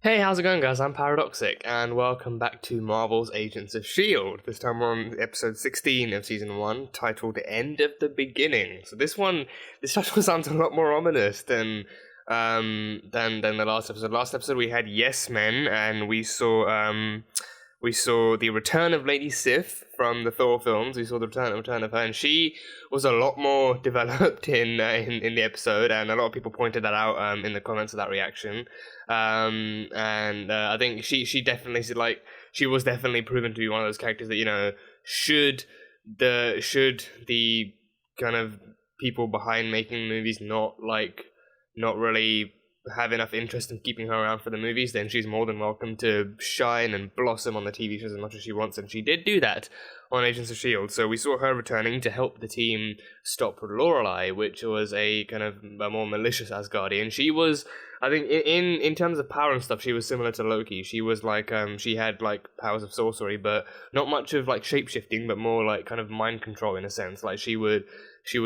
Hey, how's it going, guys? I'm Paradoxic, and welcome back to Marvel's Agents of S.H.I.E.L.D. This time we're on episode 16 of Season 1, titled End of the Beginning. So this title sounds a lot more ominous than the last episode. Last episode we had Yes Men, and we saw the return of Lady Sif from the Thor films. We saw the return of her, and she was a lot more developed in the episode, and a lot of people pointed that out in the comments of that reaction. I think she definitely said, like, she was definitely proven to be one of those characters that, you know, should the kind of people behind making movies not really have enough interest in keeping her around for the movies, then she's more than welcome to shine and blossom on the TV shows as much as she wants, and she did do that on Agents of S.H.I.E.L.D. So we saw her returning to help the team stop Lorelei, which was a kind of a more malicious Asgardian. She was, I think, in terms of power and stuff, she was similar to Loki. She was like, she had like powers of sorcery, but not much of like shape-shifting, but more like kind of mind control in a sense. Like she would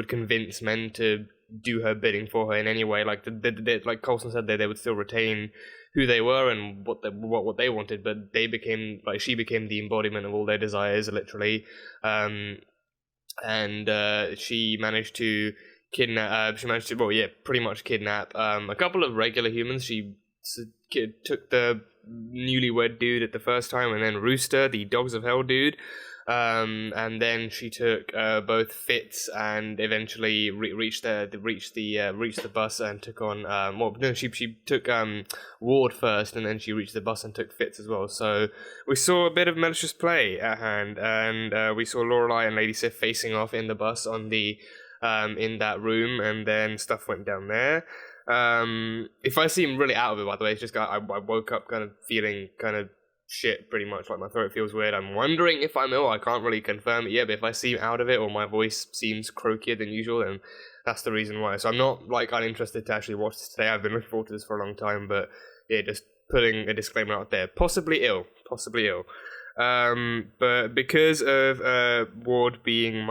convince men to do her bidding for her in any way. Like like Coulson said, they would still retain who they were and what they wanted, but she became the embodiment of all their desires, literally. She managed to pretty much kidnap a couple of regular humans. She took the newlywed dude at the first time, and then Rooster, the Dogs of Hell dude. And then she took both Fitz and eventually reached the bus and took on she took Ward first, and then she reached the bus and took Fitz as well. So we saw a bit of malicious play at hand, and we saw Lorelei and Lady Sif facing off in the bus on the in that room, and then stuff went down there. If I seem really out of it, by the way, it's just I woke up kind of feeling kind of shit, pretty much. Like, my throat feels weird. I'm wondering if I'm ill. I can't really confirm it yet, but if I seem out of it or my voice seems croakier than usual, then that's the reason why. So I'm not like uninterested to actually watch this today. I've been looking forward to this for a long time, but yeah, just putting a disclaimer out there. Possibly ill. But because of Ward being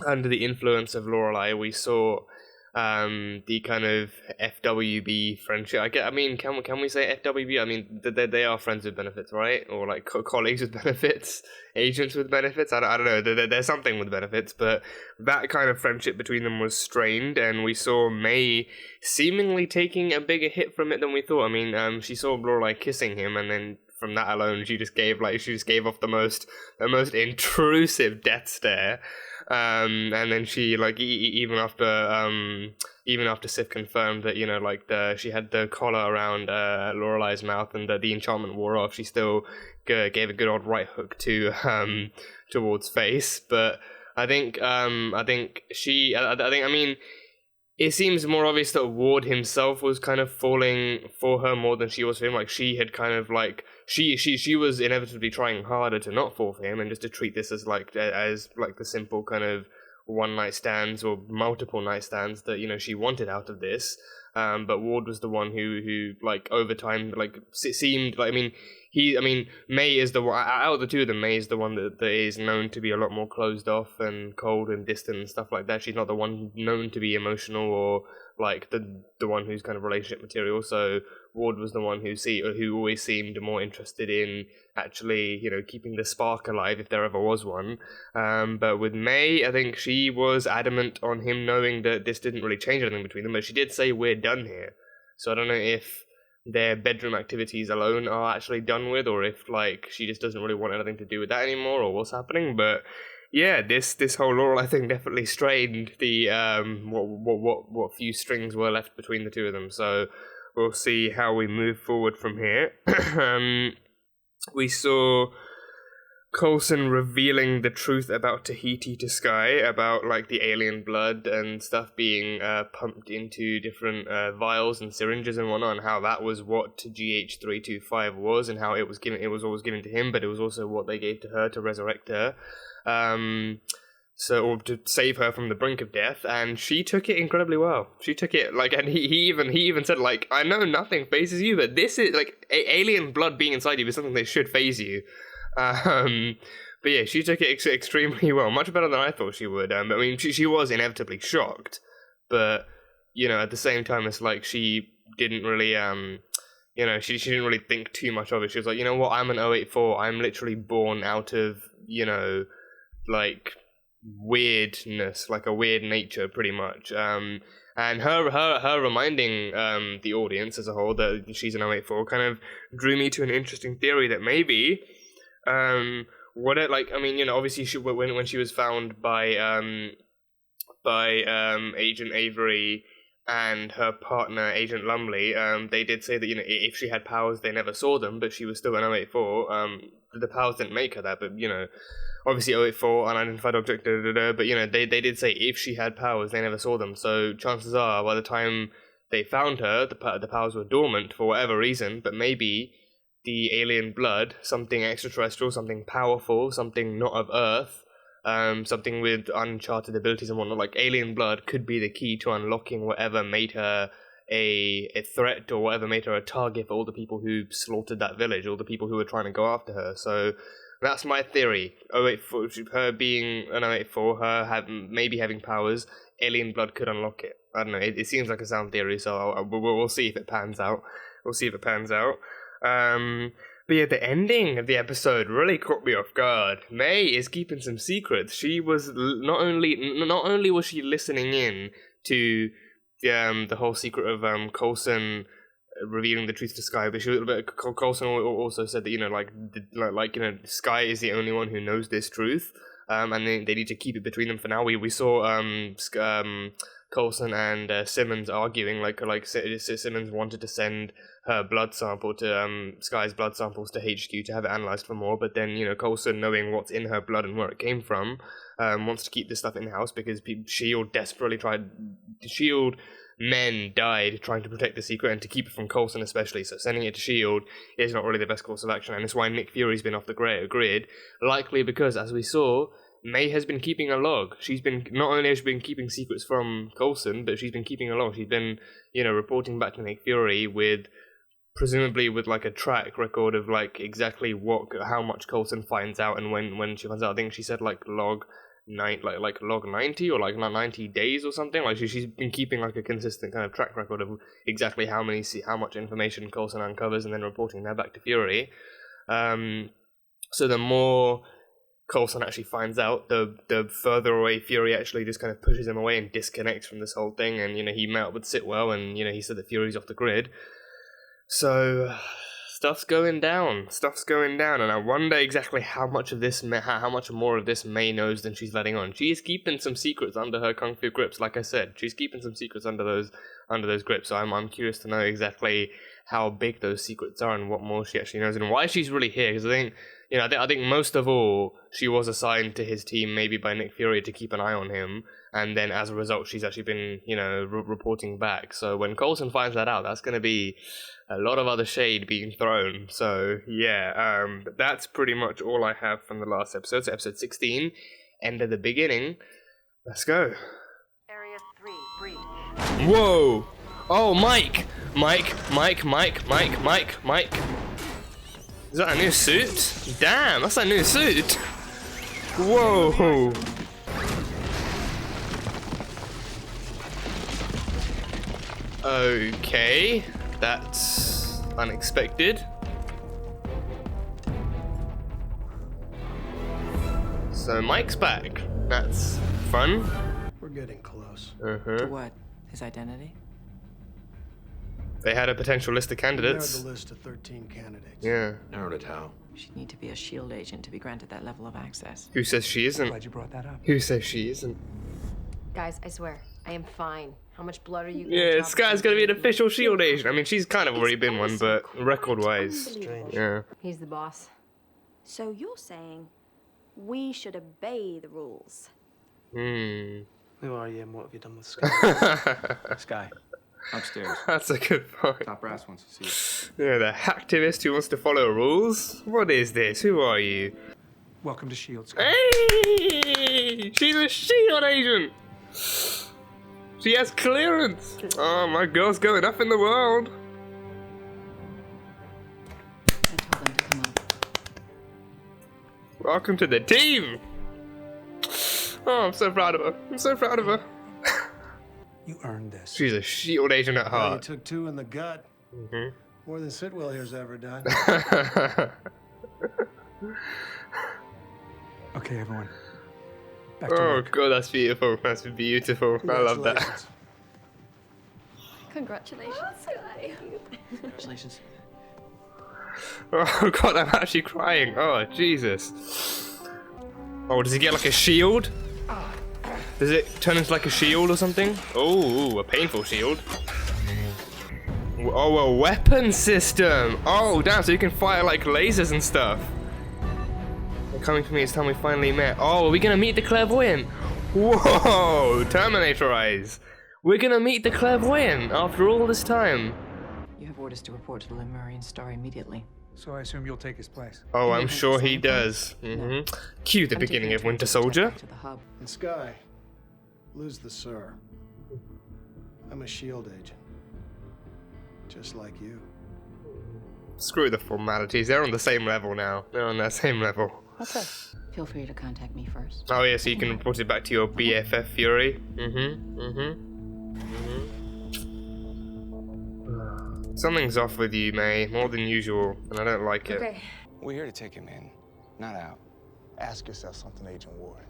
under the influence of Lorelei, we saw the kind of FWB friendship. Can we say FWB? I mean, they are friends with benefits, right? Or like colleagues with benefits, agents with benefits. I don't know. There's something with benefits, but that kind of friendship between them was strained, and we saw May seemingly taking a bigger hit from it than we thought. I mean, she saw Lorelei kissing him, and then from that alone, she just gave off the most intrusive death stare. And then she, like, even after Sif confirmed that, you know, like, she had the collar around Lorelei's mouth and the enchantment wore off, she still gave a good old right hook to towards face. But I think it seems more obvious that Ward himself was kind of falling for her more than she was for him. Like, she had kind of like she was inevitably trying harder to not fall for him and just to treat this as the simple kind of one night stands or multiple night stands that, you know, she wanted out of this. But Ward was the one who like over time, like, seemed like, May is the one out of the two of them. May is the one that is known to be a lot more closed off and cold and distant and stuff like that. She's not the one known to be emotional or like the one who's kind of relationship material. So Ward was the one who always seemed more interested in actually, you know, keeping the spark alive if there ever was one. But with May, I think she was adamant on him knowing that this didn't really change anything between them. But she did say, "We're done here." So I don't know if their bedroom activities alone are actually done with, or if like she just doesn't really want anything to do with that anymore, or what's happening. But yeah, this whole Lorelei thing definitely strained the what few strings were left between the two of them. So we'll see how we move forward from here. We saw Coulson revealing the truth about Tahiti to Sky, about like the alien blood and stuff being pumped into different vials and syringes and whatnot, and how that was what GH325 was, and how it was always given to him, but it was also what they gave to her to resurrect her. Or to save her from the brink of death, and she took it incredibly well. She took it, like, and he even said, like, I know nothing phases you, but this is, like, alien blood being inside you is something that should phase you. But yeah, she took it extremely well, much better than I thought she would. She was inevitably shocked, but, you know, at the same time, it's like she didn't really, you know, she didn't really think too much of it. She was like, you know what, I'm an 084. I'm literally born out of, you know, like weirdness, like a weird nature, pretty much. And her reminding the audience as a whole that she's an 084 kind of drew me to an interesting theory that maybe what it like. I mean, you know, obviously when she was found by Agent Avery and her partner Agent Lumley, they did say that, you know, if she had powers, they never saw them, but she was still an 084. The powers didn't make her that, but, you know, obviously 084 unidentified object, but, you know, they did say if she had powers, they never saw them. So chances are, by the time they found her, the powers were dormant for whatever reason. But maybe the alien blood, something extraterrestrial, something powerful, something not of Earth, something with uncharted abilities and whatnot, like alien blood, could be the key to unlocking whatever made her a threat, or whatever made her a target for all the people who slaughtered that village, all the people who were trying to go after her. So that's my theory. 084, her being an 084, her maybe having powers, alien blood could unlock it. I don't know, it seems like a sound theory, so we'll see if it pans out. But yeah, the ending of the episode really caught me off guard. May is keeping some secrets. She was not only was she listening in to the whole secret of Coulson revealing the truth to Sky, but Coulson also said that, you know, like you know, Sky is the only one who knows this truth, and they need to keep it between them for now. We saw Coulson and Simmons arguing, like Simmons wanted to send her blood sample to Sky's blood samples to HQ to have it analyzed for more, but then, you know, Coulson, knowing what's in her blood and where it came from, wants to keep this stuff in-house because S.H.I.E.L.D. desperately tried. S.H.I.E.L.D. men died trying to protect the secret and to keep it from Coulson especially, so sending it to S.H.I.E.L.D. is not really the best course of action, and it's why Nick Fury's been off the grid, likely because, as we saw, May has been keeping a log. Not only has she been keeping secrets from Coulson, but she's been keeping a log. She's been, you know, reporting back to Nick Fury presumably with like a track record of like exactly how much Coulson finds out and when she finds out. I think she said like log 90 or like 90 days or something. Like she's been keeping like a consistent kind of track record of exactly how much information Coulson uncovers and then reporting that back to Fury. So the more Coulson actually finds out, the further away Fury actually just kind of pushes him away and disconnects from this whole thing. And, you know, he met up with Sitwell and, you know, he said that Fury's off the grid. So stuff's going down, and I wonder exactly how much more of this May knows than she's letting on. She is keeping some secrets under her kung fu grips, like I said. She's keeping some secrets under those grips. So I'm curious to know exactly how big those secrets are and what more she actually knows and why she's really here. Because I think most of all she was assigned to his team maybe by Nick Fury to keep an eye on him, and then as a result she's actually been, you know, reporting back. So when Coulson finds that out, that's going to be a lot of other shade being thrown. So yeah, but that's pretty much all I have from the last episode. So episode 16, end of the beginning. Let's go. Area 3, breach. Whoa! Oh, Mike! Is that a new suit? Damn, that's a new suit! Whoa! Okay, that's unexpected. So Mike's back. That's fun. We're getting close. To what? His identity? They had a potential list of candidates. Narrowed the list to 13 candidates. Yeah. Narrowed it how? She'd need to be a S.H.I.E.L.D. agent to be granted that level of access. Who says she isn't? Glad you brought that up. Who says she isn't? Guys, I swear, I am fine. How much blood are you gonna Yeah, drop this guy's gonna be an official S.H.I.E.L.D. agent. I mean, she's kind of already been one, but record-wise, yeah. He's the boss. So you're saying we should obey the rules? Who are you and what have you done with Sky? Sky. Upstairs. That's a good point. Top brass wants to see you. Yeah, the hacktivist who wants to follow rules? What is this? Who are you? Welcome to S.H.I.E.L.D. Sky. Hey! She's a S.H.I.E.L.D. agent! She has clearance! Oh, my girl's going up in the world! I told them to come up. Welcome to the team! Oh, I'm so proud of her. You earned this. She's a S.H.I.E.L.D. agent at Well, you heart. took 2 in the gut. More than Sitwell here's ever done. Okay, everyone. Back to Oh work. god, that's beautiful. That's beautiful. I love that. Congratulations, Sky. Congratulations. Oh god, I'm actually crying. Oh, Jesus. Oh, does he get like a shield? Does it turn into like a shield or something? Oh, a painful shield. Oh, a weapon system. Oh, damn, so you can fire like lasers and stuff. They're coming for me, it's time we finally met. Oh, are we gonna meet the Clairvoyant? Whoa, Terminator eyes. We're gonna meet the Clairvoyant after all this time. You have orders to report to the Lemurian Star immediately. So I assume you'll take his place. Oh, I'm You sure he think does. Cue the I'm beginning taking of a Winter transport Soldier. back to the hub. And Sky, lose the sir. I'm a SHIELD agent. Just like you. Screw the formalities, they're on the same level now. They're on that same level. Okay. Feel free to contact me first. Oh yeah, so you can report it back to your BFF Fury. Something's off with you, May, more than usual, and I don't like it. Okay. We're here to take him in, not out. Ask yourself something, Agent Ward.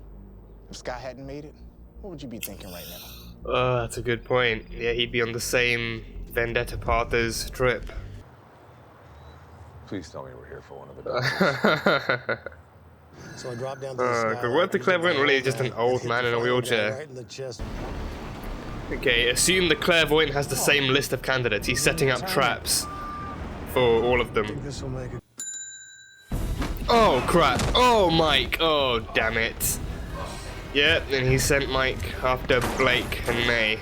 If Sky hadn't made it, what would you be thinking right now? Oh, that's a good point. Yeah, he'd be on the same Vendetta path as Trip. Please tell me we're here for one of the doctors. So I dropped down to the Oh, sky. god, what if the Clairvoyant really is just an old man in a wheelchair? Right in the chest. Okay, assume the Clairvoyant has the same list of candidates. He's setting up traps for all of them. This will make it. Oh crap! Oh, Mike! Oh, damn it! Yep, and he sent Mike after Blake and May.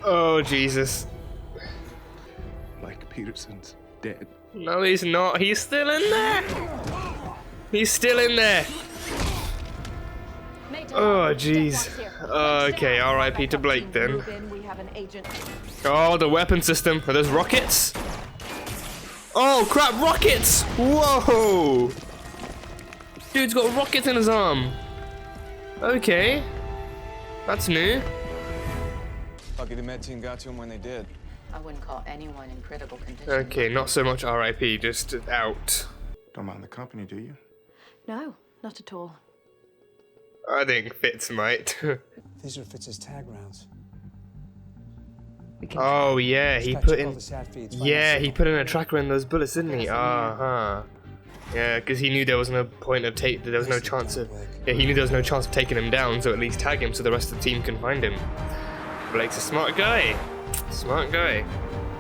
Oh, Jesus. Mike Peterson's dead. No, he's not. He's still in there! He's still in there! Oh, jeez. Okay, R.I.P. to Blake then. We have an agent. Oh, the weapon system. Are those rockets? Oh, crap, rockets! Whoa! Dude's got rockets in his arm. Okay. That's new. Lucky the med team got to him when they did. I wouldn't call anyone in critical condition. Okay, not so much R.I.P., just out. Don't mind the company, do you? No, not at all. I think Fitz might. These are Fitz's tag rounds. Oh, yeah, he put in... Yeah, he put in a tracker in those bullets, didn't he? Uh-huh. Yeah, because he knew there was no point of there was no chance of... Yeah, he knew there was no chance of taking him down, so at least tag him so the rest of the team can find him. Blake's a smart guy. Smart guy.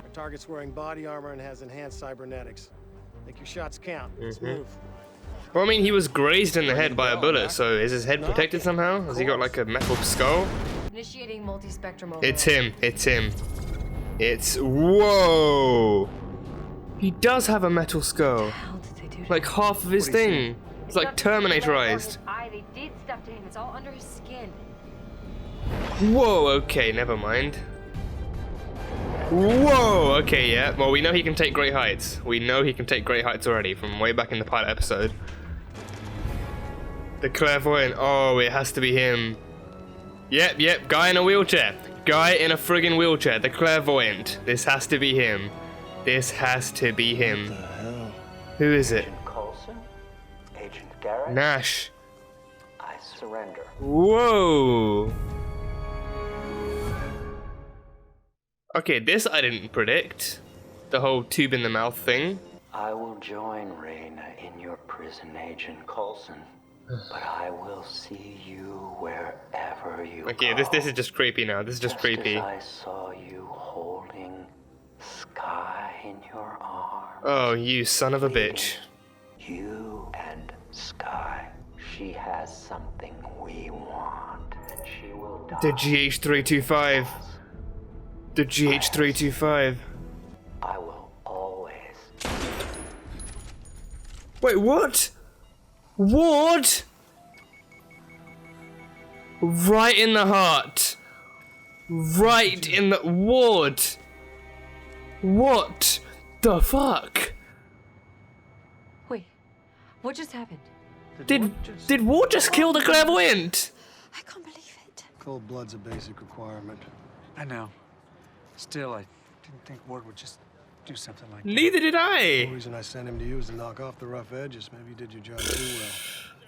Our target's wearing body armor and has enhanced cybernetics. Make your shots count. Let's move. Well, I mean, he was grazed in the head by a bullet, so is his head protected somehow? Has he got like a metal skull? Initiating multi-spectrum override. It's him. It's him. It's... Whoa! He does have a metal skull. How did they do that? Like half of his thing. It's like Terminatorized. They did stuff to him. It's all under his skin. Whoa, okay, never mind. Whoa, okay, yeah. Well, we know he can take great heights. We know he can take great heights already from way back in the pilot episode. The Clairvoyant. Oh, it has to be him. Yep, guy in a wheelchair. Guy in a friggin' wheelchair. The Clairvoyant. This has to be him. This has to be him. What the hell? Who is it? Coulson, Agent Garrett, Nash. I surrender. Whoa. Okay, this I didn't predict. The whole tube in the mouth thing. I will join Raina in your prison, Agent Coulson, but I will see you wherever you Okay, go. this is just creepy now. This is just creepy. As I saw you holding Sky in your arms. Oh, you son of a bitch. You and Sky. She has something we want, and she will die. The GH325. The GH325. I will always. Wait, what? What? Right in the heart. Right in the... What? What the fuck? Wait, what just happened? Did Ward just kill the Clairvoyant? I can't believe it. Cold blood's a basic requirement. I know. Still, I Didn't think Ward would just do something like Neither did The I. reason I sent him to you was to knock off the rough edges. Maybe you did your job too well.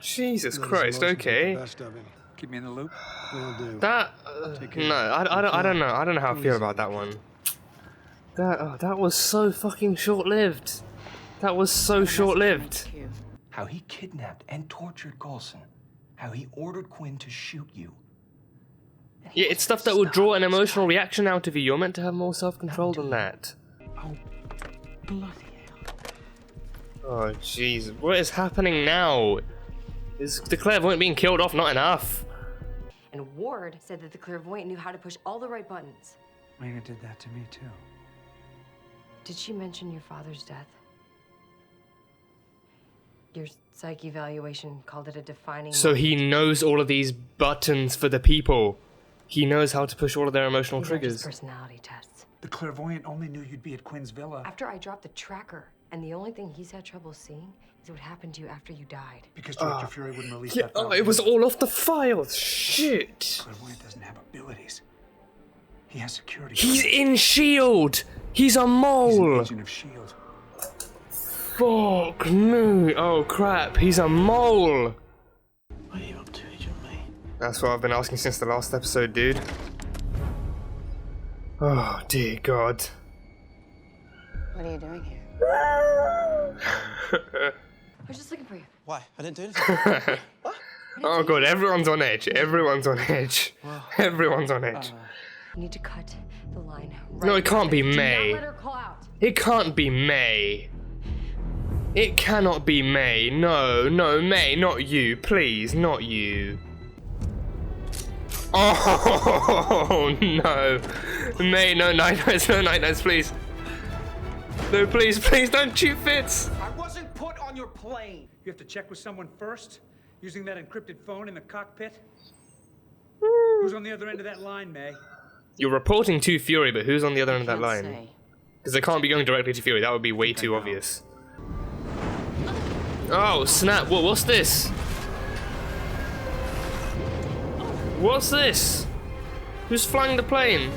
Jesus Let his Christ. emotions get the Okay. best of him. that. Keep me in the loop. Will do. That Take care. no, I don't know. I don't know how I feel about that one. That was so fucking short-lived. That was so short-lived. How he kidnapped and tortured Coulson. How he ordered Quinn to shoot you. Yeah, it's stuff that would draw an emotional reaction out of you. You're meant to have more self-control than that. Oh, bloody hell. Oh, jeez. What is happening now? Is the clairvoyant being killed off not enough? And Ward said that the clairvoyant knew how to push all the right buttons. Lena did that to me, too. Did she mention your father's death? Your psych evaluation called it a defining So he knows all of these buttons for the people. He knows how to push all of their emotional These aren't just triggers. personality tests. The clairvoyant only knew you'd be at Quinn's villa After I dropped the tracker, and the only thing he's had trouble seeing is what happened to you after you died. because Director Fury wouldn't release Yeah, that file. it was all off the files. Shit. Clairvoyant doesn't have abilities. He has security. He's in S.H.I.E.L.D. He's a He's an mole. agent of S.H.I.E.L.D. Fuck me. Oh crap, he's a mole. What are you up to, Agent May? That's what I've been asking since the last episode, dude. Oh dear God. What are you doing here? I was just looking for you. Why? I didn't do anything. Oh God, everyone's on edge. Everyone's on edge. Everyone's on edge. You need to cut the line right No, it can't be now. May. Do not let her call out. It can't be May. It cannot be May. No, no, May, not you. Please, not you. Oh, no. May, no night nights, no night nights, please. No, please, please don't shoot Fitz. I wasn't put on your plane. You have to check with someone first, using that encrypted phone in the cockpit. Who's on the other end of that line, May? You're reporting to Fury, but who's on the other end of that Can't line? say. Because they can't be going directly to Fury. That would be way too obvious. Oh, snap. What's this? What's this? Who's flying the plane?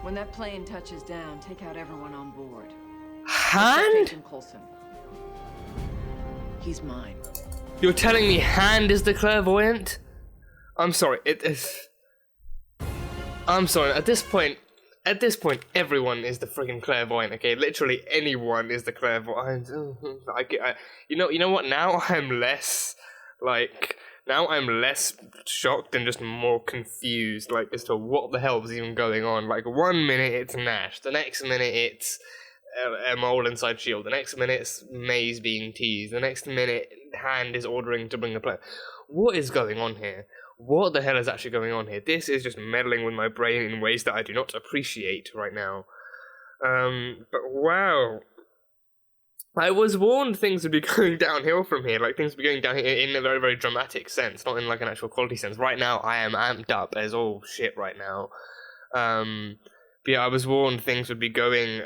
When that plane touches down, take out everyone on board. Hand? Agent Coulson. He's mine. You're telling me Hand is the clairvoyant? I'm sorry. I'm sorry. At this point, everyone is the friggin' clairvoyant. Okay, literally anyone is the clairvoyant. You know what? Now I'm less shocked and just more confused, like as to what the hell is even going on. Like 1 minute it's Nash, the next minute it's a mole inside S.H.I.E.L.D., the next minute it's Maze being teased, the next minute Hand is ordering to bring the plane. What is going on here? What the hell is actually going on here? This is just meddling with my brain in ways that I do not appreciate right now. But wow. I was warned things would be going downhill from here. Like, things would be going down here in a very, very dramatic sense, not in, like, an actual quality sense. Right now, I am amped up as all shit right now. But yeah, I was warned things would be going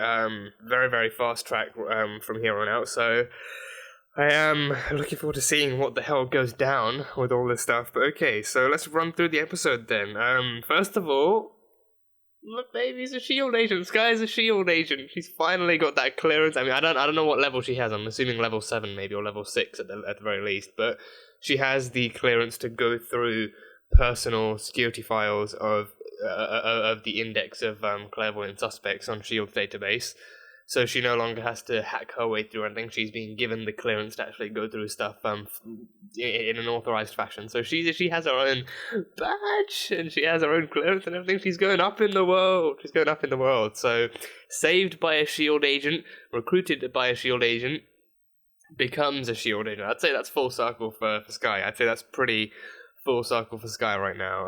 very, very fast track from here on out, so I am looking forward to seeing what the hell goes down with all this stuff. But okay, so let's run through the episode then. First of all, look, baby's a S.H.I.E.L.D. agent. Sky's a S.H.I.E.L.D. agent. She's finally got that clearance. I mean, I don't know what level she has. I'm assuming level 7 maybe, or level 6 at the very least. But she has the clearance to go through personal security files of the index of clairvoyant suspects on S.H.I.E.L.D.'s database. So she no longer has to hack her way through anything. She's been given the clearance to actually go through stuff in an authorized fashion. So she has her own badge and she has her own clearance and everything. She's going up in the world. She's going up in the world. So saved by a S.H.I.E.L.D. agent, recruited by a S.H.I.E.L.D. agent, becomes a S.H.I.E.L.D. agent. I'd say that's full circle for Sky. I'd say that's pretty full circle for Sky right now.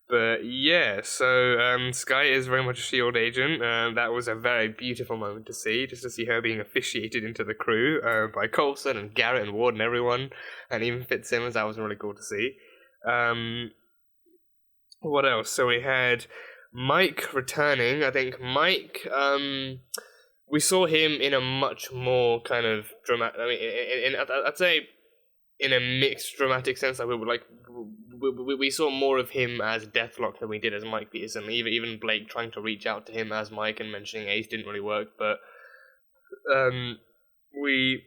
But yeah, so Sky is very much a S.H.I.E.L.D. agent. That was a very beautiful moment to see, just to see her being officiated into the crew by Coulson and Garrett and Ward and everyone, and even Fitzsimmons. That was really cool to see. What else? So we had Mike returning. I think Mike, we saw him in a much more kind of dramatic, I mean, I'd say in a mixed dramatic sense. Like we saw more of him as Deathlock than we did as Mike Peterson. Even Blake trying to reach out to him as Mike and mentioning Ace didn't really work, but we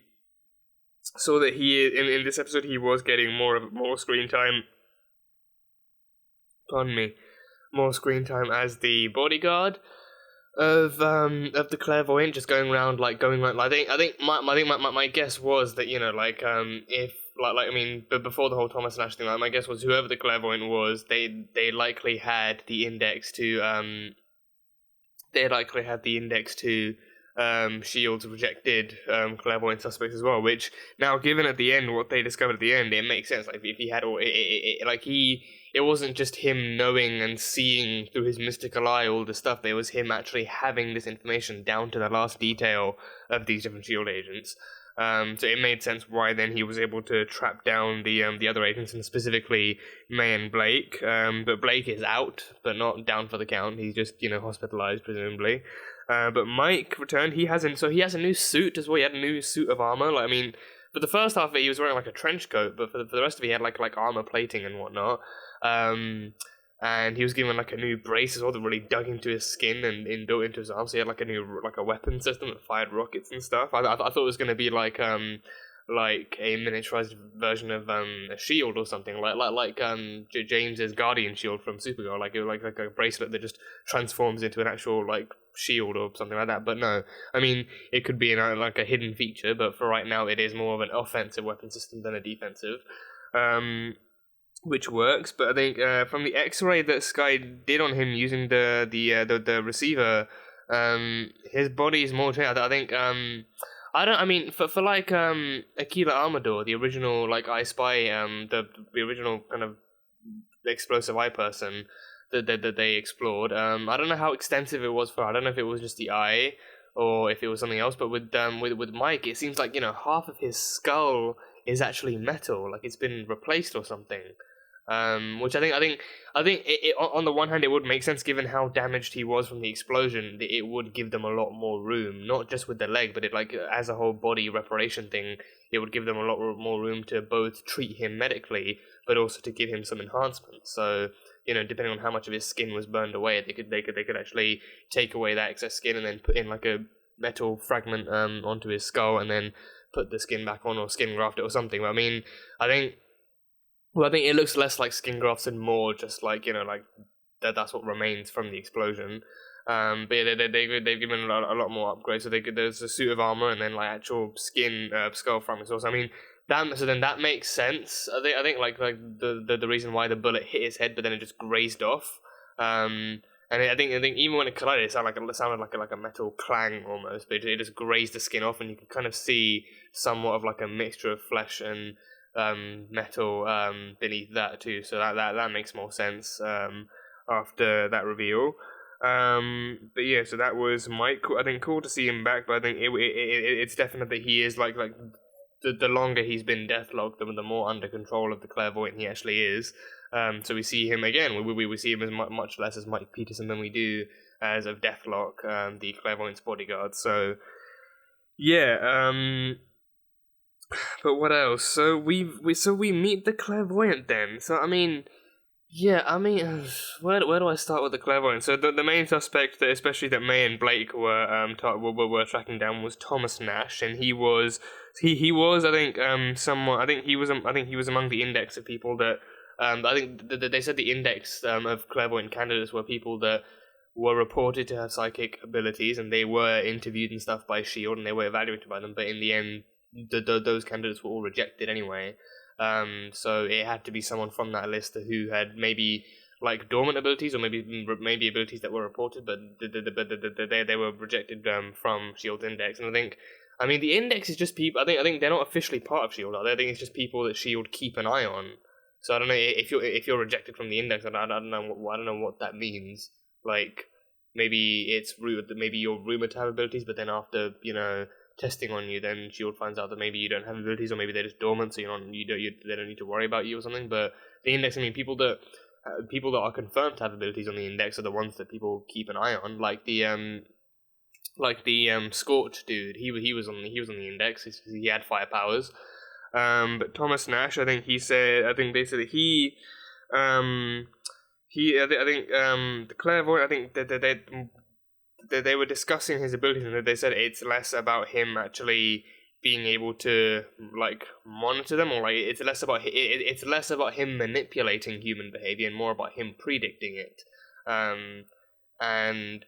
saw that he in this episode he was getting more screen time. Pardon me, more screen time as the bodyguard of the clairvoyant, just going around like I think my guess was that, you know, like if like I mean, but before the whole Thomas Nash thing, like, my guess was whoever the clairvoyant was, they likely had the index to Shield's rejected clairvoyant suspects as well. Which now, given at the end what they discovered at the end, it makes sense. Like if he had all it wasn't just him knowing and seeing through his mystical eye all the stuff. It was him actually having this information down to the last detail of these different Shield agents. So it made sense why then he was able to trap down the other agents, and specifically May and Blake. But Blake is out, but not down for the count. He's just, you know, hospitalized presumably. But Mike returned. He has a new suit as well. He had a new suit of armor. Like, I mean, for the first half of it, he was wearing like a trench coat, but for the rest of it, he had like armor plating and whatnot. And he was given like a new brace as well that really dug into his skin and built into his arm. So he had like a new weapon system that fired rockets and stuff. I thought it was going to be like a miniaturized version of a shield or something like James's Guardian shield from Supergirl, like a bracelet that just transforms into an actual like shield or something like that. But no, I mean, it could be like a hidden feature, but for right now it is more of an offensive weapon system than a defensive, which works. But I think from the X-ray that Sky did on him using the receiver, his body is more trained. I think for like Aquila Amador, the original like I Spy, the original kind of explosive eye person that they explored. I don't know how extensive it was for her. I don't know if it was just the eye or if it was something else. But with Mike, it seems like, you know, half of his skull is actually metal, like it's been replaced or something. Which I think it, on the one hand it would make sense given how damaged he was from the explosion. It would give them a lot more room, not just with the leg, but it like as a whole body reparation thing. It would give them a lot more room to both treat him medically, but also to give him some enhancements. So, you know, depending on how much of his skin was burned away, they could actually take away that excess skin and then put in like a metal fragment onto his skull and then put the skin back on or skin graft it or something. But I mean, I think it looks less like skin grafts and more just like, you know, like that's what remains from the explosion. But yeah, they've given a lot more upgrades. So there's a suit of armor and then like actual skin skull fragments also. I mean, that makes sense. I think like the reason why the bullet hit his head but then it just grazed off. And I think even when it collided, it sounded like a metal clang almost. But it just grazed the skin off, and you could kind of see somewhat of like a mixture of flesh and metal beneath that too. So that makes more sense after that reveal. But yeah, so that was Mike. I think cool to see him back, but I think it's definite that he is like the longer he's been Deathlock, the more under control of the clairvoyant he actually is. So we see him again. We see him as much less as Mike Peterson than we do as of Deathlock, the clairvoyant's bodyguard. So yeah. But what else? So we meet the clairvoyant then. So I mean, where do I start with the clairvoyant? So the main suspect that especially that May and Blake were tracking down was Thomas Nash, and he was I think he was among the index of people that I think they said the index of clairvoyant candidates were people that were reported to have psychic abilities, and they were interviewed and stuff by S.H.I.E.L.D. and they were evaluated by them, but in the end those candidates were all rejected anyway. So it had to be someone from that list who had maybe like dormant abilities or maybe abilities that were reported, but they were rejected from S.H.I.E.L.D.'s index. And I mean the index is just people. I think they're not officially part of S.H.I.E.L.D. I think it's just people that S.H.I.E.L.D. keep an eye on. So I don't know if you're rejected from the index. I don't know what that means. Like maybe you're rumored to have abilities, but then after, you know, testing on you, then S.H.I.E.L.D. finds out that maybe you don't have abilities, or maybe they're just dormant, so they don't need to worry about you or something. But the index, I mean, people that are confirmed to have abilities on the index are the ones that people keep an eye on, like the Scorch dude. He was on the index. He had fire powers. But Thomas Nash, I think they said that he I think the clairvoyant. I think that they were discussing his abilities, and they said it's less about him actually being able to like monitor them, or like it's less about him manipulating human behavior and more about him predicting it. And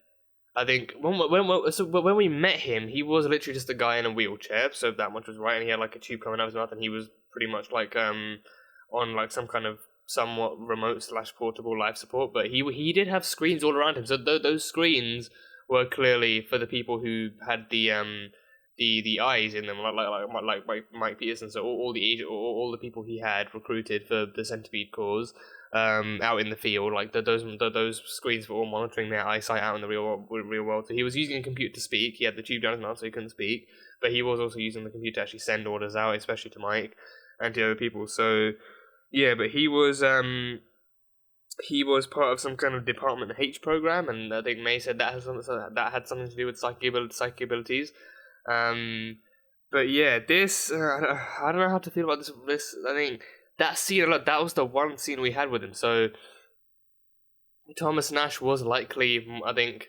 I think when we met him, he was literally just a guy in a wheelchair, so that much was right, and he had like a tube coming out of his mouth, and he was pretty much like on like some kind of somewhat remote / portable life support, but he did have screens all around him, so those screens were clearly for the people who had the eyes in them, like Mike Peterson. So all the people he had recruited for the Centipede cause, out in the field, like those screens were all monitoring their eyesight out in the real world. So he was using a computer to speak. He had the tube down his mouth, so he couldn't speak, but he was also using the computer to actually send orders out, especially to Mike and to other people. So yeah, but he was part of some kind of Department H program, and I think May said that had something to do with psychic abilities. But yeah, this I don't know how to feel about this. I think that scene, that was the one scene we had with him. So Thomas Nash was likely, I think,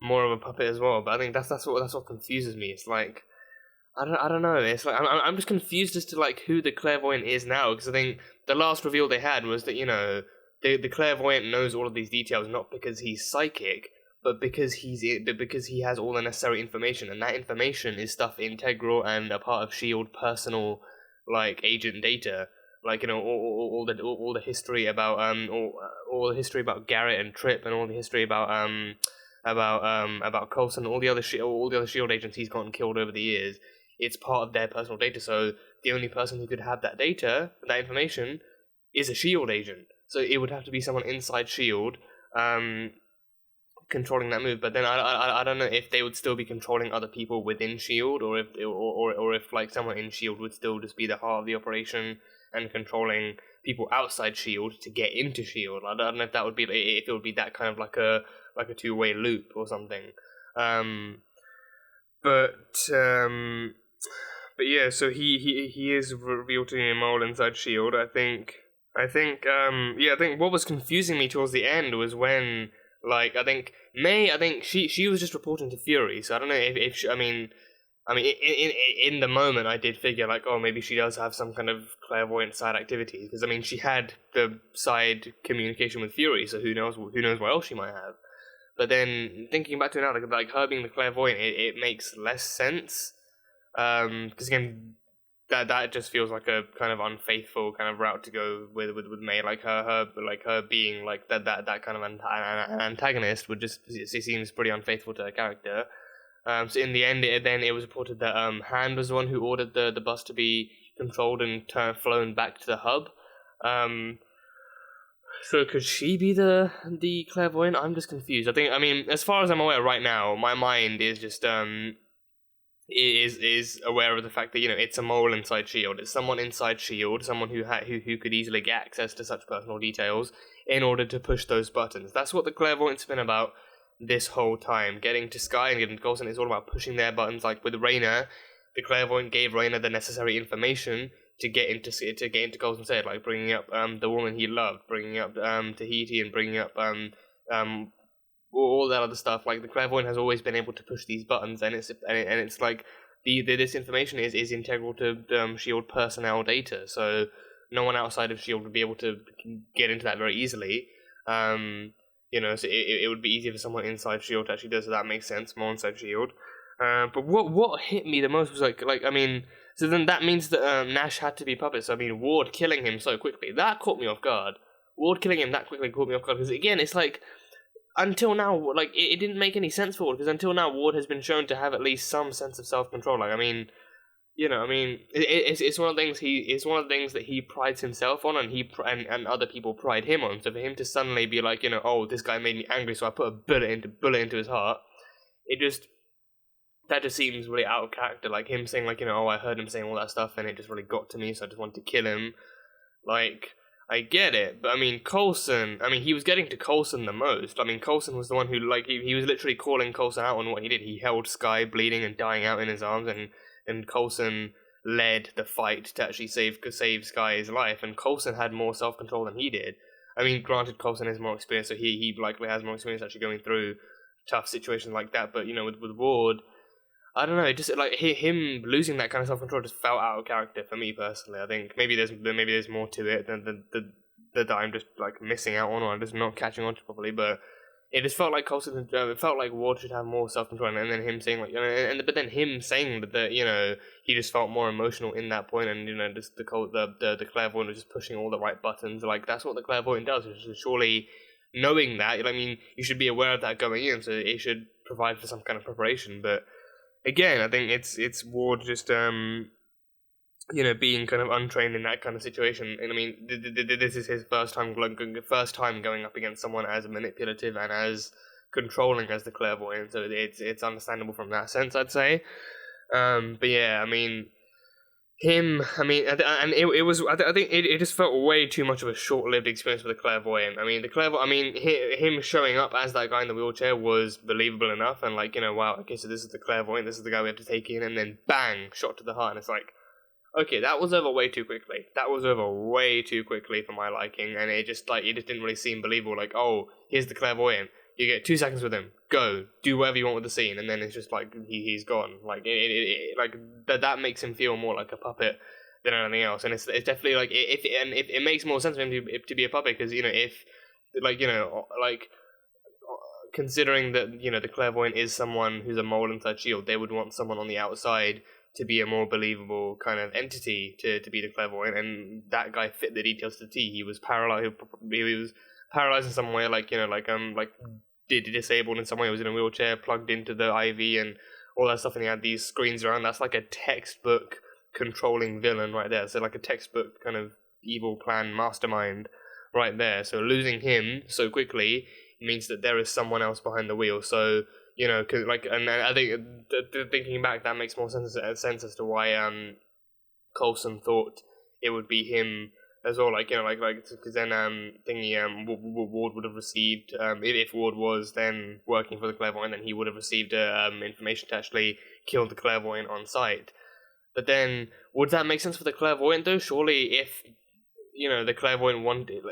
more of a puppet as well. But I think that's what confuses me. It's like I don't know. It's like I'm just confused as to like who the clairvoyant is now, because I think the last reveal they had was that the clairvoyant knows all of these details not because he's psychic, but because he has all the necessary information, and that information is stuff integral and a part of S.H.I.E.L.D. personal like agent data, like all the history about all the history about Garrett and Tripp, and all the history about Coulson, all the other S.H.I.E.L.D. agents he's gotten killed over the years. It's part of their personal data, so the only person who could have that data, that information, is a S.H.I.E.L.D. agent. So it would have to be someone inside S.H.I.E.L.D. Controlling that move. But then I don't know if they would still be controlling other people within S.H.I.E.L.D. or if like someone in S.H.I.E.L.D. would still just be the heart of the operation and controlling people outside S.H.I.E.L.D. to get into S.H.I.E.L.D. I don't know if that would be if it would be that kind of like a two-way loop or something. But yeah, so he is revealed to be a mole inside S.H.I.E.L.D. I think what was confusing me towards the end was when, like, I think May, she was just reporting to Fury, so I don't know if she, I mean, in the moment I did figure, like, oh, maybe she does have some kind of clairvoyant side activities, because, I mean, she had the side communication with Fury, so who knows what else she might have. But then, thinking back to it now, like her being the clairvoyant, it makes less sense, because again, that just feels like a kind of unfaithful kind of route to go with May, like her being like that kind of antagonist would just, it seems pretty unfaithful to her character. So in the end, it was reported that Hand was the one who ordered the bus to be controlled and flown back to the hub. So could she be the clairvoyant? I'm just confused. I mean, as far as I'm aware right now, my mind is just is aware of the fact that it's a mole inside S.H.I.E.L.D. It's someone inside S.H.I.E.L.D., someone who could easily get access to such personal details in order to push those buttons. That's what the clairvoyant's been about this whole time. Getting to Skye and getting to Coulson is all about pushing their buttons. Like with Raina, the clairvoyant gave Raina the necessary information to get into Coulson's head, like bringing up the woman he loved, bringing up Tahiti, and bringing up all that other stuff. Like the clairvoyant has always been able to push these buttons, and it's like this information is integral to S.H.I.E.L.D. personnel data. So no one outside of S.H.I.E.L.D. would be able to get into that very easily. So it would be easier for someone inside S.H.I.E.L.D. to actually do. So that makes sense, more inside S.H.I.E.L.D. But what hit me the most was so then that means that Nash had to be puppets. So, I mean, Ward killing him so quickly, that caught me off guard. Ward killing him that quickly caught me off guard, because again, it's like, until now, like, it didn't make any sense for Ward, because until now, Ward has been shown to have at least some sense of self-control. Like, it's one of the things that he prides himself on, and other people pride him on. So for him to suddenly be like, oh, this guy made me angry, so I put a bullet into his heart, that just seems really out of character. Like him saying, like, oh, I heard him saying all that stuff, and it just really got to me, so I just wanted to kill him. Like, I get it, but Coulson, he was getting to Coulson the most. Coulson was the one who, like, he was literally calling Coulson out on what he did. He held Skye bleeding and dying out in his arms, and Coulson led the fight to actually save Skye's life, and Coulson had more self-control than he did. I mean, granted, Coulson is more experienced, so he likely has more experience actually going through tough situations like that. But, you know, with Ward, I don't know, just like him losing that kind of self-control just felt out of character for me personally. I think maybe there's more to it than that I'm just like missing out on, or I'm just not catching on to properly. But it just felt like Coulson, it felt like Ward should have more self-control, and then him saying like, you know, but then him saying that you know, he just felt more emotional in that point, and you know, just the clairvoyant was just pushing all the right buttons. Like that's what the clairvoyant does. Surely, knowing that, I mean, you should be aware of that going in, so it should provide for some kind of preparation. But again, I think it's Ward just you know, being kind of untrained in that kind of situation. And I mean, this is his first time going up against someone as manipulative and as controlling as the clairvoyant. So it's understandable from that sense, I'd say. But yeah, I mean, him. I mean, and it was. I think it just felt way too much of a short-lived experience for the clairvoyant. I mean, him showing up as that guy in the wheelchair was believable enough, and like, you know, wow, okay, so this is the clairvoyant, this is the guy we have to take in, and then bang, shot to the heart, and it's like, okay, that was over way too quickly. That was over way too quickly for my liking, and it just didn't really seem believable. Like, oh, here's the clairvoyant. You get 2 seconds with him. Go, do whatever you want with the scene, and then it's just like he's gone. Like like that makes him feel more like a puppet than anything else. And it's definitely like if it makes more sense for him to be a puppet, because you know, if like, you know, like considering that, you know, the clairvoyant is someone who's a mole inside S.H.I.E.L.D., they would want someone on the outside to be a more believable kind of entity to be the clairvoyant, and that guy fit the details to the T. He was paralyzed. He was paralyzed in some way, like, you know, like disabled in some way. He was in a wheelchair, plugged into the IV and all that stuff, and he had these screens around. That's like a textbook controlling villain right there. So like a textbook kind of evil plan mastermind right there. So losing him so quickly means that there is someone else behind the wheel. So, you know, cause like, and I think thinking back, that makes more sense as to why Coulson thought it would be him as well. Like, you know, like because then Ward would have received, if Ward was then working for the clairvoyant, then he would have received information to actually kill the clairvoyant on sight. But then, would that make sense for the clairvoyant though? Surely, if, you know, the clairvoyant wanted,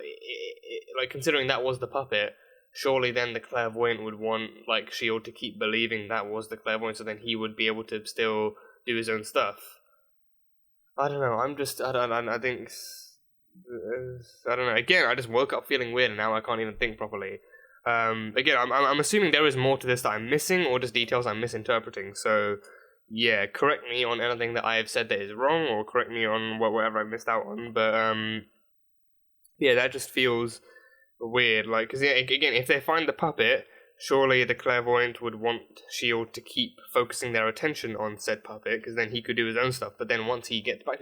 like considering that was the puppet, surely then the clairvoyant would want, like, S.H.I.E.L.D. to keep believing that was the clairvoyant, so then he would be able to still do his own stuff. I don't know, I think, I don't know, again, I just woke up feeling weird and now I can't even think properly. Again, I'm assuming there is more to this that I'm missing, or just details I'm misinterpreting, so yeah, correct me on anything that I have said that is wrong, or correct me on whatever I missed out on, but yeah, that just feels weird, like, because yeah, again, if they find the puppet, surely the clairvoyant would want S.H.I.E.L.D. to keep focusing their attention on said puppet, because then he could do his own stuff. But then once he gets back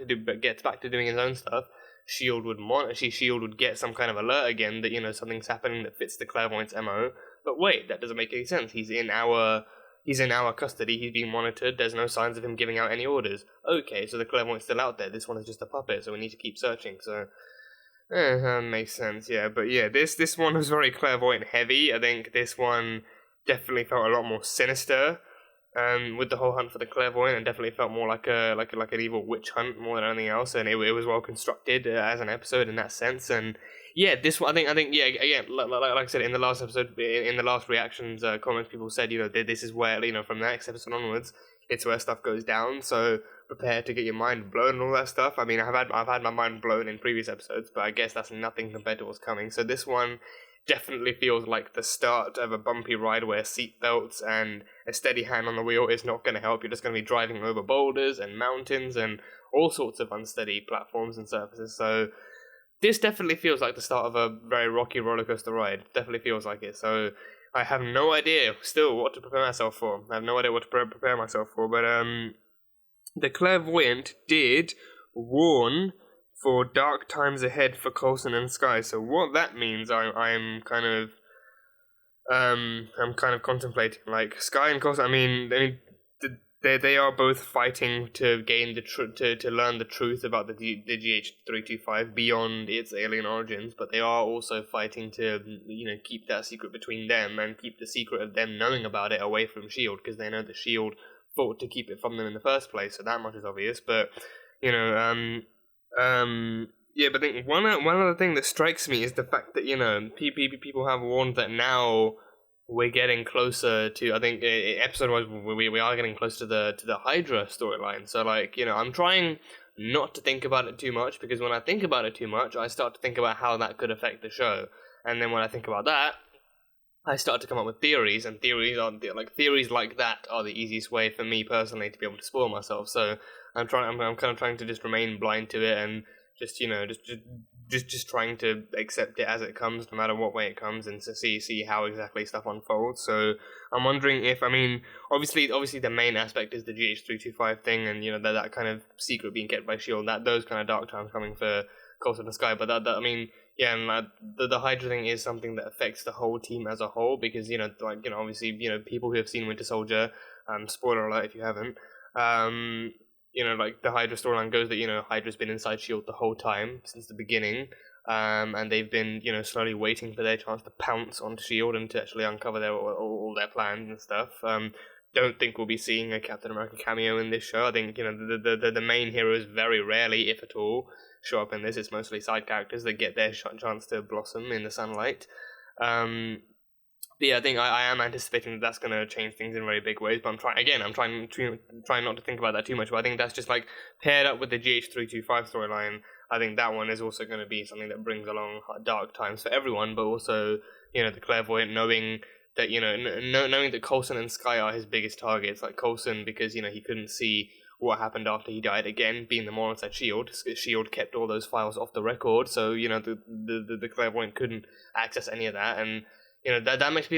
to doing his own stuff, S.H.I.E.L.D. would get some kind of alert again that, you know, something's happening that fits the clairvoyant's MO. But wait, that doesn't make any sense. He's in our custody. He's being monitored. There's no signs of him giving out any orders. Okay, so the clairvoyant's still out there. This one is just a puppet, so we need to keep searching. So. Makes sense, yeah. But yeah, this one was very clairvoyant heavy. I think this one definitely felt a lot more sinister, with the whole hunt for the clairvoyant, and definitely felt more like an evil witch hunt more than anything else. And it was well constructed as an episode in that sense. And yeah, this one, I think, yeah, again, like I said in the last episode, in the last reactions, comments, people said, you know, this is where, you know, from the next episode onwards, it's where stuff goes down. So prepare to get your mind blown and all that stuff. I mean, I've had my mind blown in previous episodes, but I guess that's nothing compared to what's coming. So this one definitely feels like the start of a bumpy ride where seatbelts and a steady hand on the wheel is not going to help. You're just going to be driving over boulders and mountains and all sorts of unsteady platforms and surfaces. So this definitely feels like the start of a very rocky roller coaster ride. Definitely feels like it. So I have no idea still what to prepare myself for. I have no idea what to prepare myself for, but the clairvoyant did warn for dark times ahead for Coulson and Skye. So what that means, I'm kind of contemplating. Like Skye and Coulson, I mean, they are both fighting to gain to learn the truth about the GH325 beyond its alien origins, but they are also fighting to, you know, keep that secret between them and keep the secret of them knowing about it away from S.H.I.E.L.D. because they know the S.H.I.E.L.D. fought to keep it from them in the first place, so that much is obvious. But you know, Yeah, but I think one other thing that strikes me is the fact that, you know, people have warned that now we're getting closer to, I think, episode-wise, we are getting close to the Hydra storyline. So, like, you know, I'm trying not to think about it too much, because when I think about it too much, I start to think about how that could affect the show. And then when I think about that, I start to come up with theories, and theories like that are the easiest way for me personally to be able to spoil myself. So I'm kind of trying to just remain blind to it, and just, you know, just trying to accept it as it comes, no matter what way it comes, and to see how exactly stuff unfolds. So I'm wondering if, I mean, obviously the main aspect is the GH325 thing, and, you know, that kind of secret being kept by S.H.I.E.L.D., that those kind of dark times coming for Coulson and Skye, but that I mean, yeah, and the Hydra thing is something that affects the whole team as a whole, because, you know, like, you know, obviously, you know, people who have seen Winter Soldier, spoiler alert if you haven't, you know, like, the Hydra storyline goes that, you know, Hydra's been inside S.H.I.E.L.D. the whole time, since the beginning, and they've been, you know, slowly waiting for their chance to pounce onto S.H.I.E.L.D. and to actually uncover all their plans and stuff. Don't think we'll be seeing a Captain America cameo in this show. I think, you know, the main heroes very rarely, if at all, show up in this. It's mostly side characters that get their chance to blossom in the sunlight. But yeah, I think I am anticipating that that's going to change things in very big ways. But I'm trying not to think about that too much. But I think that's just, like, paired up with the GH325 storyline. I think that one is also going to be something that brings along dark times for everyone. But also, you know, the Clairvoyant knowing that, you know, knowing that Coulson and Skye are his biggest targets. Like Coulson, because, you know, he couldn't see what happened after he died, again being the more inside S.H.I.E.L.D. S.H.I.E.L.D. kept all those files off the record, so, you know, the Clairvoyant couldn't access any of that. And, you know, that makes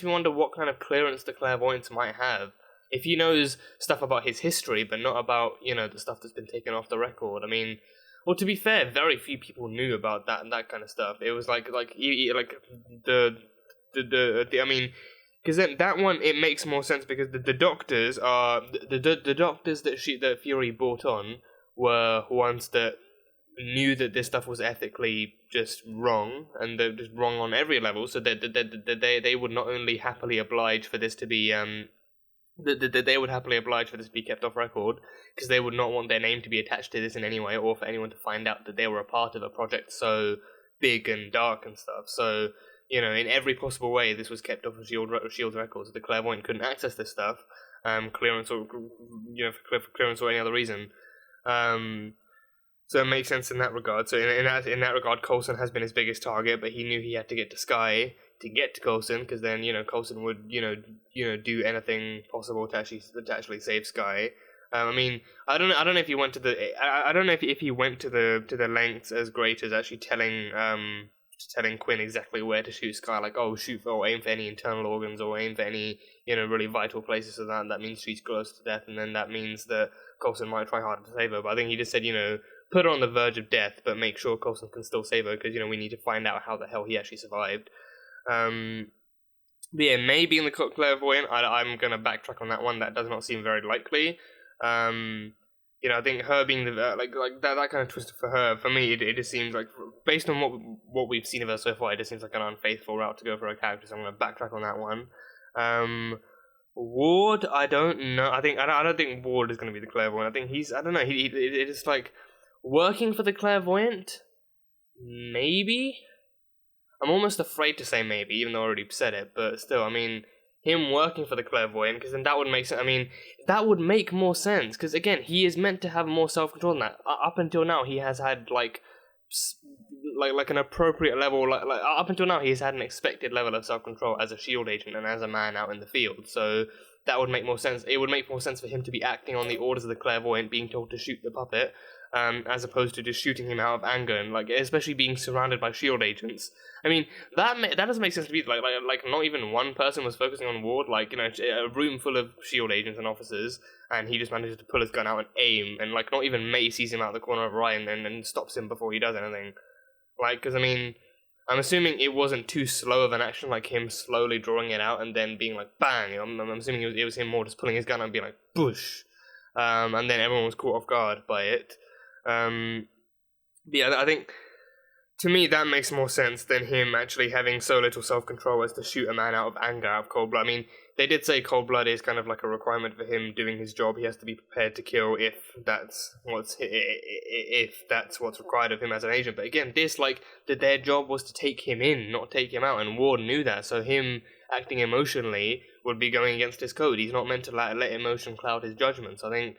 me wonder what kind of clearance the Clairvoyants might have if he knows stuff about his history, but not about, you know, the stuff that's been taken off the record. I mean, well, to be fair, very few people knew about that kind of stuff. It was like the I mean, because then that one, it makes more sense, because the doctors are the doctors that Fury brought on were ones that knew that this stuff was ethically just wrong, and they're just wrong on every level. So they would not only happily oblige for this to be they would happily oblige for this to be kept off record, because they would not want their name to be attached to this in any way, or for anyone to find out that they were a part of a project so big and dark and stuff. So, you know, in every possible way, this was kept off of S.H.I.E.L.D. records. The Clairvoyant couldn't access this stuff, clearance or, you know, for clearance or any other reason. So it makes sense in that regard. So in that regard, Coulson has been his biggest target, but he knew he had to get to Skye to get to Coulson, because then, you know, Coulson would, you know, do anything possible to actually save Skye. I mean, I don't know if he went to the lengths as great as actually telling Quinn exactly where to shoot Skye, like, oh, shoot for or aim for any internal organs, or aim for any, you know, really vital places, so that means she's close to death, and then that means that Coulson might try harder to save her. But I think he just said, you know, put her on the verge of death, but make sure Coulson can still save her, because, you know, we need to find out how the hell he actually survived. But yeah, maybe in the Clairvoyant, I'm going to backtrack on that one. That does not seem very likely. You know, I think her being the that kind of twist for her, for me, it just seems like, based on what we've seen of her so far, it just seems like an unfaithful route to go for her character. So I'm going to backtrack on that one. Ward, I don't know. I don't think Ward is going to be the Clairvoyant. I think I don't know. It is like working for the Clairvoyant. Maybe. I'm almost afraid to say maybe, even though I already said it. But still, I mean, him working for the Clairvoyant, because then that would make sense. I mean, that would make more sense, because again, he is meant to have more self-control than that. Up until now, he has had like an appropriate level, like up until now, he has had an expected level of self-control as a S.H.I.E.L.D. agent and as a man out in the field. So that would make more sense. It would make more sense for him to be acting on the orders of the Clairvoyant, being told to shoot the puppet, as opposed to just shooting him out of anger, and like, especially being surrounded by S.H.I.E.L.D. agents. I mean, that doesn't make sense to me. Like not even one person was focusing on Ward. Like, you know, a room full of S.H.I.E.L.D. agents and officers, and he just manages to pull his gun out and aim, and like not even May sees him out of the corner of her eye and stops him before he does anything. Like, because I mean, I'm assuming it wasn't too slow of an action, like him slowly drawing it out and then being like bang. I'm assuming it was him more just pulling his gun out and being like bush, and then everyone was caught off guard by it. But yeah, I think, to me, that makes more sense than him actually having so little self-control as to shoot a man out of anger, out of cold blood. I mean, they did say cold blood is kind of like a requirement for him doing his job. He has to be prepared to kill if that's what's required of him as an agent. But again, this, like, their job was to take him in, not take him out, and Ward knew that. So him acting emotionally would be going against his code. He's not meant to let emotion cloud his judgments. I think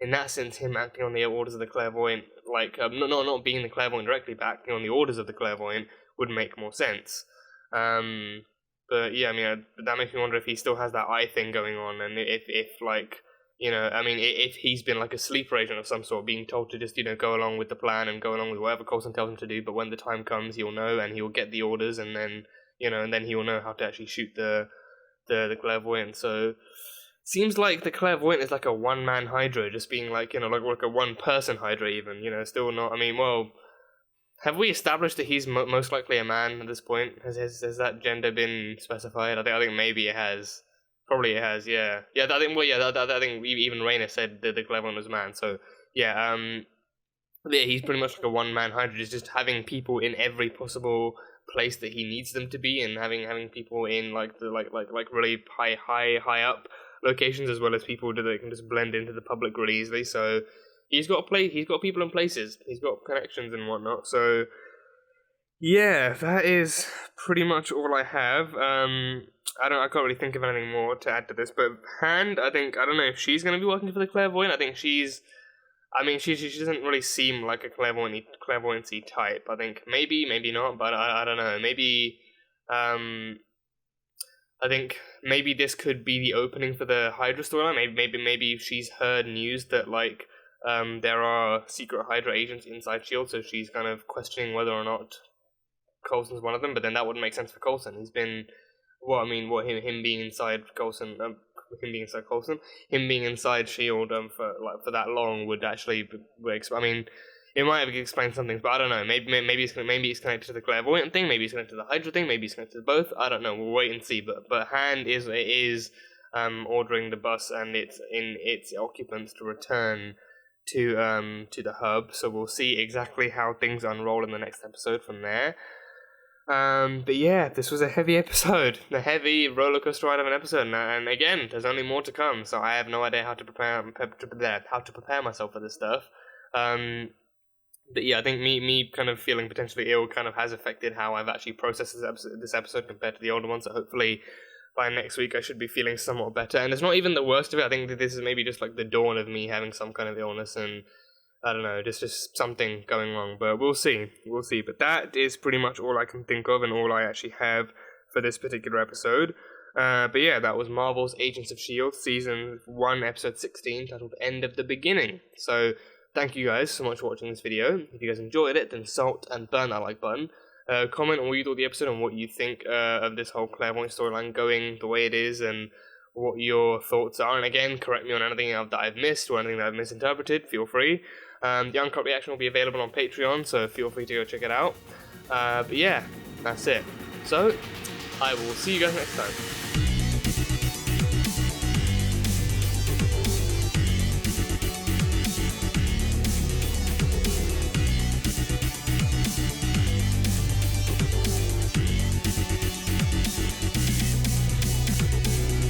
in that sense, him acting on the orders of the clairvoyant, like not being the clairvoyant directly, but acting on the orders of the clairvoyant would make more sense. But yeah, I mean, that makes me wonder if he still has that eye thing going on, and if like, you know, I mean, if he's been like a sleeper agent of some sort, being told to just, you know, go along with the plan and go along with whatever Coulson tells him to do, but when the time comes, he'll know and he'll get the orders, and then, you know, and then he will know how to actually shoot the clairvoyant. So seems like the clairvoyant is like a one-man Hydra, just being like, you know, like a one-person Hydra even, you know, still not, I mean, well, have we established that he's most likely a man at this point? Has that gender been specified? I think maybe it has. Probably it has, yeah. Yeah, I think, well, yeah, I think even Raina said that the clairvoyant was a man, so, yeah, yeah, he's pretty much like a one-man Hydra, just having people in every possible place that he needs them to be, and having people in like the like really high up locations, as well as people that can just blend into the public really easily. So he's got people in places, he's got connections and whatnot. So yeah, that is pretty much all I have. I can't really think of anything more to add to this. But Hand, I don't know if she's going to be working for the clairvoyant. I think she doesn't really seem like a clairvoyancy type. I think maybe not, but I don't know. Maybe I think maybe this could be the opening for the Hydra storyline. Maybe she's heard news that like there are secret Hydra agents inside S.H.I.E.L.D., so she's kind of questioning whether or not Coulson's one of them. But then that wouldn't make sense for Coulson. He's been him being inside Coulson. Him being inside Coulson, him being inside S.H.I.E.L.D. For that long would actually. I mean, it might have explained some things, but I don't know. Maybe it's connected to the clairvoyant thing. Maybe it's connected to the Hydra thing. Maybe it's connected to both. I don't know. We'll wait and see. But Hand is ordering the bus and its occupants to return to the hub. So we'll see exactly how things unroll in the next episode from there. But yeah, this was a heavy episode, a heavy rollercoaster ride of an episode, and again, there's only more to come, so I have no idea how to prepare myself for this stuff. But yeah, I think me kind of feeling potentially ill kind of has affected how I've actually processed this episode compared to the older one, so hopefully by next week I should be feeling somewhat better. And it's not even the worst of it. I think that this is maybe just like the dawn of me having some kind of illness, and I don't know, just something going wrong, but we'll see. But that is pretty much all I can think of and all I actually have for this particular episode. But yeah, that was Marvel's Agents of S.H.I.E.L.D. Season 1, Episode 16, titled End of the Beginning. So thank you guys so much for watching this video. If you guys enjoyed it, then salt and burn that like button. Comment on what you thought of the episode and what you think of this whole clairvoyant storyline going the way it is, and what your thoughts are. And again, correct me on anything that I've missed or anything that I've misinterpreted, feel free. The uncut reaction will be available on Patreon, so feel free to go check it out. But yeah, that's it. So, I will see you guys next time.